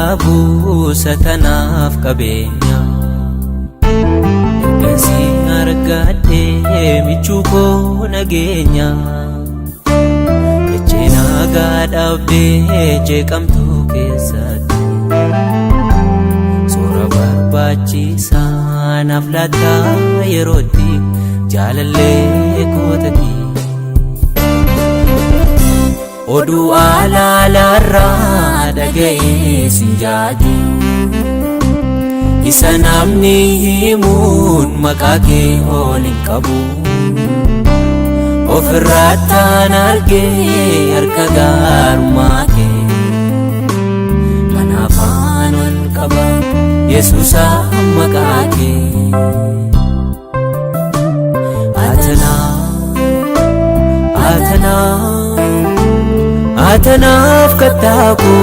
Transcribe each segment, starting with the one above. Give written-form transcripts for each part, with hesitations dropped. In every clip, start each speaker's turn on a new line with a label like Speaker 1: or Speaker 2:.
Speaker 1: qabu satanaaf qabeenya ergasii argadhee michuu koo nageenya ejjee nagaa dhabdee jeeqamtuu keessatti soora barbaachisaa naaf laata yerootti jaalallee kootatti oduu alaalarraa dhaga'ee sin jaaju isa namni himuun maqaa kee ol hin qabu ofirraa taan argee harka gaarummaa kee kanaafaan ol qaba Yesuusa maqaa kee atanaaf kattaaku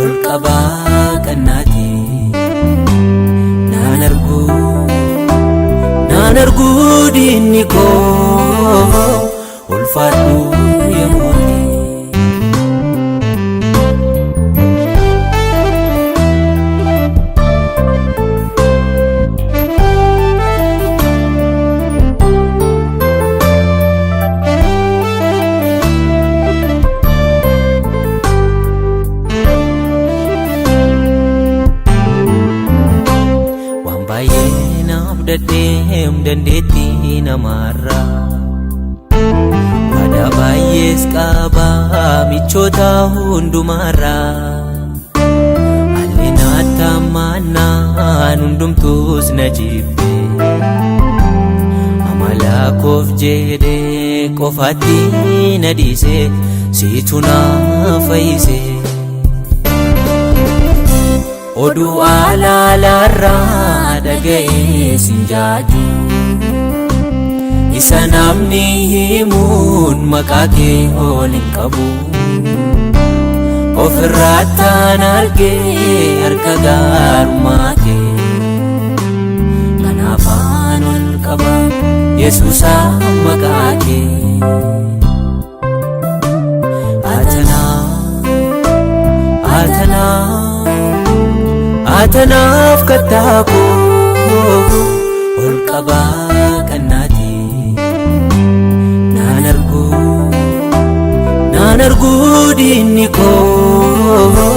Speaker 1: ol qabaa kannaati naan argu diinni koo ulfaadhu yemmuuti Deem dandeettii namarraa aadaa baay'ees qaba michoota hundumarraa haalli naattamannaan hundumtuus na jibbe amala koof jedhee qofaatti na dhiise siitu na fayyise oduu alaalarraa dhaga'ee sin jaaju isa namni himuun maqaa kee ol hin qabu ofirraa taan argee harka gaarummaa kee kanaafaan ol qaba Yesuusa maqaa kee atanaaf kattaaku ol qabaa kannaati naan argu diinni koo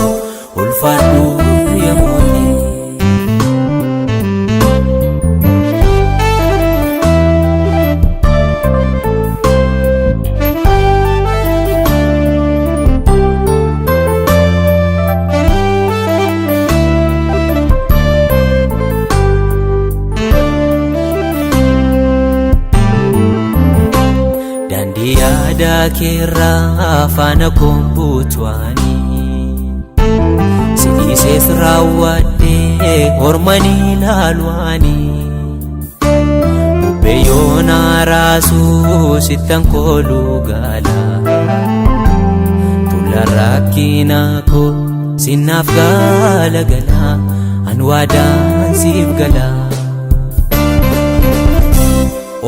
Speaker 1: ulfaadhu yemmuuti yaada keerraa faana kombuutwaanii sidiiseef raawwadhee hormanii laalwaanii bubbeeyyoon araasuu sittan kooluu gaala tulla rakkinaa koo sinnaaf galagala an waadaan siif gala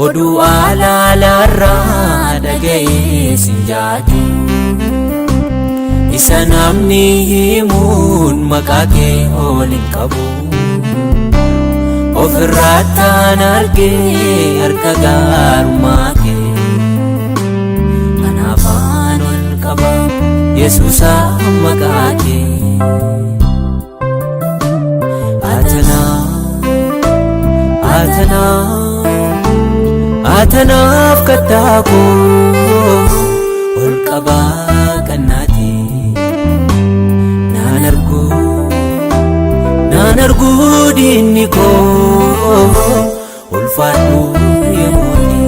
Speaker 1: oduu alaalarraa dhaga'ee sin jaaju isa namni himuun maqaa kee ol hin qabu ofirraa taan argee harka gaarummaa kee kanaafaan ol qaba Yesuusa maqaa kee atanaaf kattaaku ol qabaa kannaati naan argu diinni koo ulfaadhu yemmuuti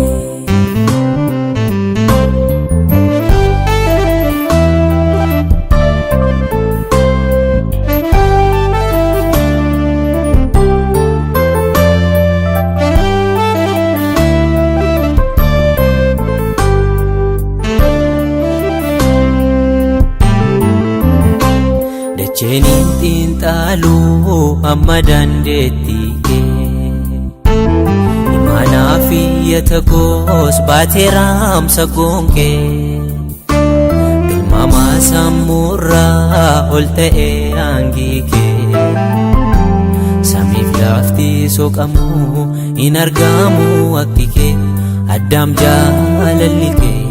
Speaker 1: Dacheenin xiinxaluu amma dandeettii kee imaanaa fi yaata koos baatee raamsa goonkee ilmaamaa sammuurraa ol ta'e aangi kee. Samiif lafti soqamu hin argamu akki kee Addaam jaalalli kee.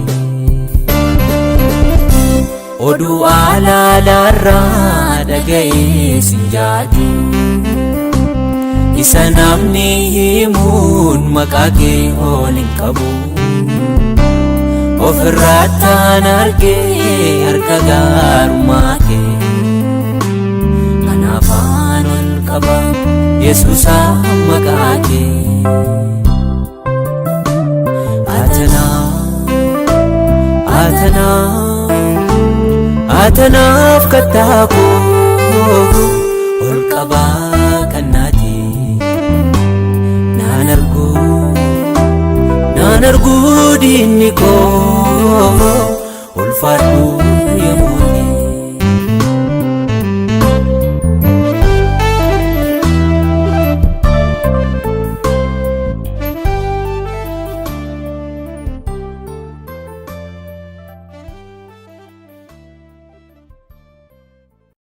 Speaker 1: Oduu alaalaarraa dhaga'ee sin jaadu isa namni himuun maqaa kee ol hin qabu. Ofirrattaan argee harka gaarummaa kee kanaafaan ol qaba Yesuusa maqaa kee. Atanaaf kattaa koo ol qabaa kannaati naan argu diinni koo ulfaadhu